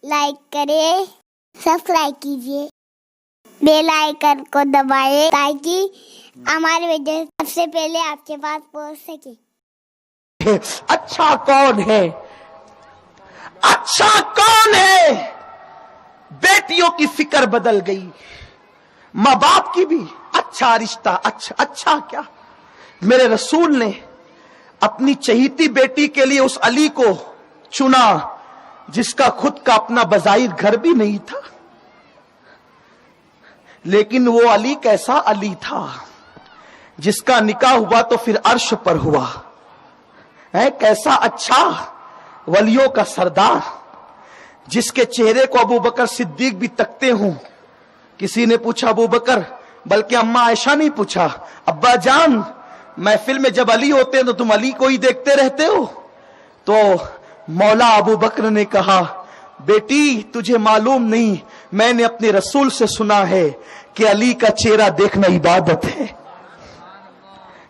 Like करें, subscribe कीजिए, bell icon को दबाएं ताकि हमारे वीडियो सबसे पहले आपके पास पहुंच सके। अच्छा कौन है? अच्छा कौन है? बेटियों की फिक्र बदल गई, माँ बाप की भी। अच्छा रिश्ता, अच्छा क्या? मेरे रसूल ने अपनी चहीती बेटी के लिए उस अली को चुना जिसका खुद का अपना बज़ाहिर घर भी नहीं था, लेकिन वो अली कैसा अली था जिसका निकाह हुआ तो फिर अर्श पर हुआ है। कैसा अच्छा वलियों का सरदार, जिसके चेहरे को अबू बकर सिद्दीक भी तकते हों। किसी ने पूछा अबू बकर, बल्कि अम्मा आयशा नहीं पूछा, अब्बा जान महफिल में जब अली होते हैं तो तुम अली को ही देखते रहते हो? तो मौला अबू बकर ने कहा, बेटी तुझे मालूम नहीं, मैंने अपने रसूल से सुना है कि अली का चेहरा देखना इबादत है।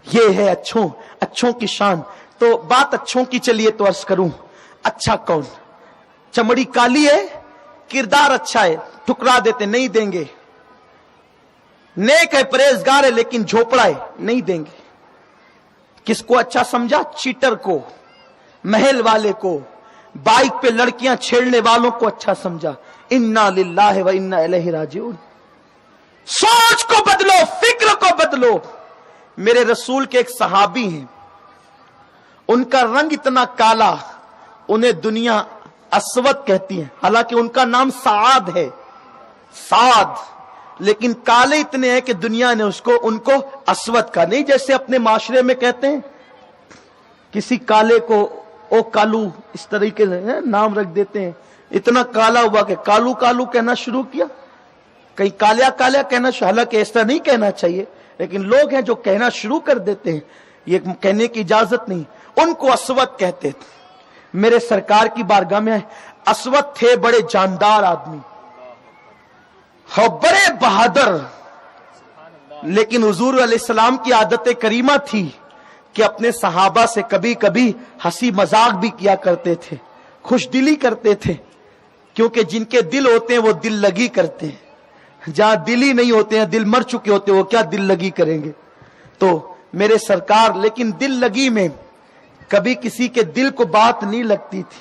ये है अच्छों की शान। तो बात अच्छों की चलिए तो अर्ज करूं, अच्छा कौन? चमड़ी काली है, किरदार अच्छा है, ठुकरा देते, नहीं देंगे। नेक है, परहेजगार है, लेकिन झोपड़ा है, नहीं देंगे। किसको अच्छा समझा? चीटर को, महल वाले को, बाइक पे लड़कियां छेड़ने वालों को अच्छा समझा। इन्ना लिल्लाहि व इन्ना इलैहि राजिऊन। सोच को बदलो, फिक्र को बदलो। मेरे रसूल के एक सहाबी हैं, उनका रंग इतना काला, उन्हें दुनिया अस्वद कहती है, हालांकि उनका नाम साद है, साद, लेकिन काले इतने हैं कि दुनिया ने उनको अस्वद का नहीं, जैसे अपने माशरे में कहते हैं किसी काले को ओ कालू, इस तरीके से नाम रख देते हैं। इतना काला हुआ कि कालू कालू कहना शुरू किया, कहीं कालिया कालिया कहना, हालांकि ऐसा नहीं कहना चाहिए, लेकिन लोग हैं जो कहना शुरू कर देते हैं, ये कहने की इजाजत नहीं। उनको अस्वद कहते थे। मेरे सरकार की बारगाह में अस्वद थे, बड़े जानदार आदमी, हो बड़े बहादुर, लेकिन हुजूर अलैहिस्सलाम की आदत करीमा थी कि अपने सहाबा से कभी कभी हंसी मजाक भी किया करते थे, खुशदिली करते थे, क्योंकि जिनके दिल होते हैं वो दिल लगी करते हैं, जहां दिल ही नहीं होते हैं, दिल मर चुके होते हैं, वो क्या दिल लगी करेंगे। तो मेरे सरकार, लेकिन दिल लगी में कभी किसी के दिल को बात नहीं लगती थी।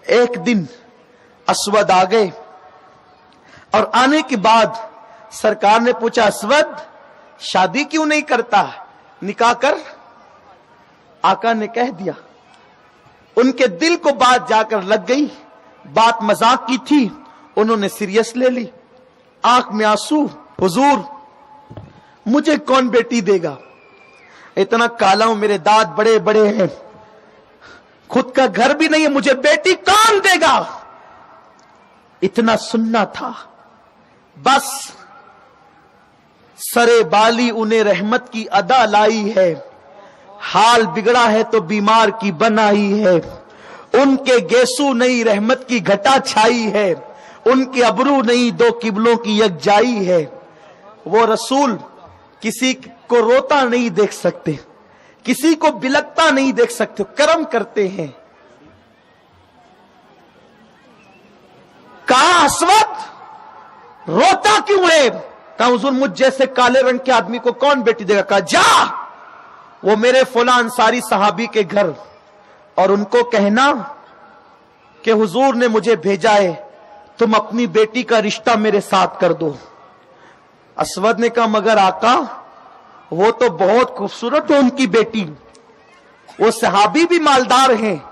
एक दिन अस्वद आ गए और आने के बाद सरकार ने पूछा, अस्वद शादी क्यों नहीं करता, निकाह कर। आका ने कह दिया। उनके दिल को बात जाकर लग गई, बात मजाक की थी, उन्होंने सीरियस ले ली, आंख में आंसू, हुजूर मुझे कौन बेटी देगा, इतना काला हूं, मेरे दांत बड़े बड़े हैं, खुद का घर भी नहीं है, मुझे बेटी कौन देगा। इतना सुनना था, बस सरे बाली उन्हें रहमत की अदा लाई है, हाल बिगड़ा है तो बीमार की बनाई है, उनके गेसू नहीं रहमत की घटा छाई है, उनके अबरू नहीं दो किबलों की यकजाई है। वो रसूल किसी को रोता नहीं देख सकते, किसी को बिलकता नहीं देख सकते, करम करते हैं। कहा अस्वद रोता क्यों है? कहा हुजूर मुझ जैसे काले रंग के आदमी को कौन बेटी देगा। कहा जा वो मेरे फुला अंसारी सहाबी के घर और उनको कहना कि हुजूर ने मुझे भेजा है, तुम अपनी बेटी का रिश्ता मेरे साथ कर दो। अस्वद ने कहा मगर आका वो तो बहुत खूबसूरत है उनकी बेटी, वो सहाबी भी मालदार हैं।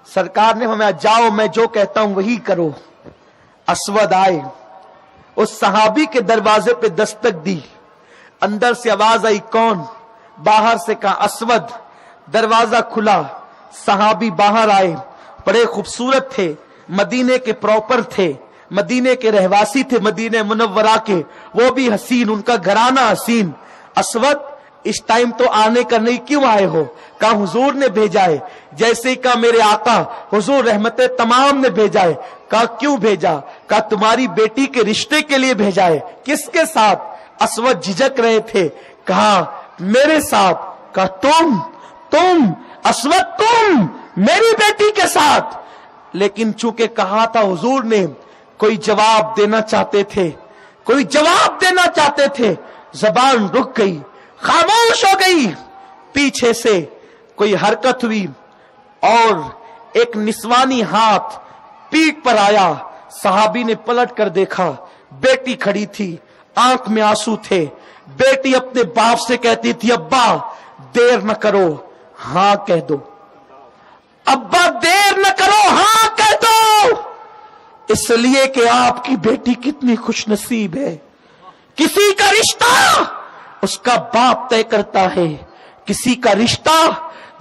सरकार ने हमें, जाओ मैं जो कहता हूं वही करो। अस्वद आए, उस सहाबी के दरवाजे पे दस्तक दी, अंदर से आवाज आई कौन? बाहर से कहा अस्वद। दरवाजा खुला, सहाबी बाहर आए, बड़े खूबसूरत थे, मदीने के प्रॉपर थे, मदीने के रहवासी थे, मदीने मुनव्वरा के, वो भी हसीन, उनका घराना हसीन। अस्वद इस टाइम तो आने का नहीं, क्यों आए हो? कहा हुजूर ने भेजा है। जैसे ही कहा मेरे आका हुजूर रहमते तमाम ने भेजा है। कहा क्यों भेजा? कहा तुम्हारी बेटी के रिश्ते के लिए भेजा है। किसके साथ? अस्वद झिझक रहे थे। कहा मेरे साथ। कहा तुम अस्वद तुम मेरी बेटी के साथ? लेकिन चूंकि कहा था हुजूर ने कोई जवाब देना चाहते थे, कोई जवाब देना चाहते थे, जबान रुक गई, खामोश हो गई। पीछे से कोई हरकत हुई और एक निस्वानी हाथ पीठ पर आया। सहाबी ने पलट कर देखा, बेटी खड़ी थी, आंख में आंसू थे। बेटी अपने बाप से कहती थी, अब्बा देर न करो, हां कह दो, अब्बा देर न करो, हां कह दो। इसलिए कि आपकी बेटी कितनी खुशनसीब है। किसी का रिश्ता उसका बाप तय करता है, किसी का रिश्ता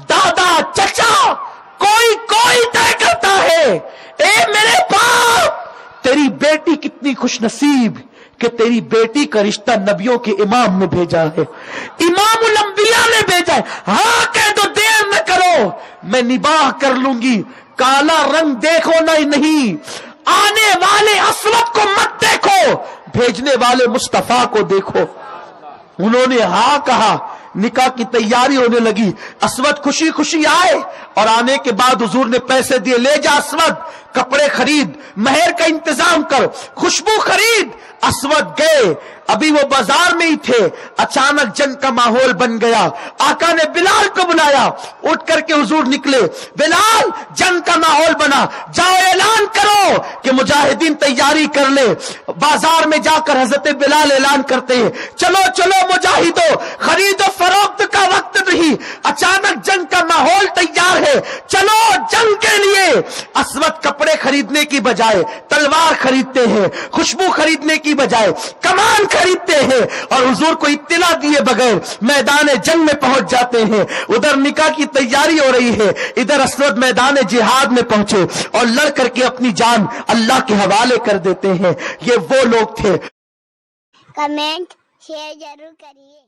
दादा चचा कोई कोई तय करता है। ए मेरे बाप, तेरी बेटी कितनी खुशनसीब कि तेरी बेटी का रिश्ता नबियों के इमाम ने भेजा है, इमामुल अंबिया ने भेजा है। हाँ कह दो, देर न करो, मैं निबाह कर लूंगी। काला रंग देखो नहीं, आने वाले असवद को मत देखो, भेजने वाले मुस्तफा को देखो। उन्होंने हाँ कहा, निकाह की तैयारी होने लगी। असवद खुशी खुशी आए और आने के बाद हुजूर ने पैसे दिए, ले जा असवद, कपड़े खरीद, महर का इंतजाम कर, खुशबू खरीद। असवद गए, अभी वो बाजार में ही थे, अचानक जंग का माहौल बन गया। आका ने बिलाल को बुलाया, उठ करके हुजूर निकले, बिलाल जंग का माहौल बना, जाओ ऐलान करो कि मुजाहिदीन तैयारी कर ले। बाजार में जाकर हजरत बिलाल ऐलान करते हैं, चलो चलो मुजाहिदो, खरीदो फरोख्त का वक्त नहीं, अचानक जंग का माहौल तैयार है, चलो जंग के लिए। असवद कपड़े खरीदने की बजाय तलवार खरीदते हैं, खुशबू खरीदने की बजाय कमान खरीदते हैं और हुजूर को इत्तला दिए बगैर मैदान जंग में पहुंच जाते हैं। उधर निकाह की तैयारी हो रही है, इधर असवद मैदान जिहाद में पहुंचे और लड़ करके अपनी जान अल्लाह के हवाले कर देते हैं। ये वो लोग थे। कमेंट शेयर जरूर करिए।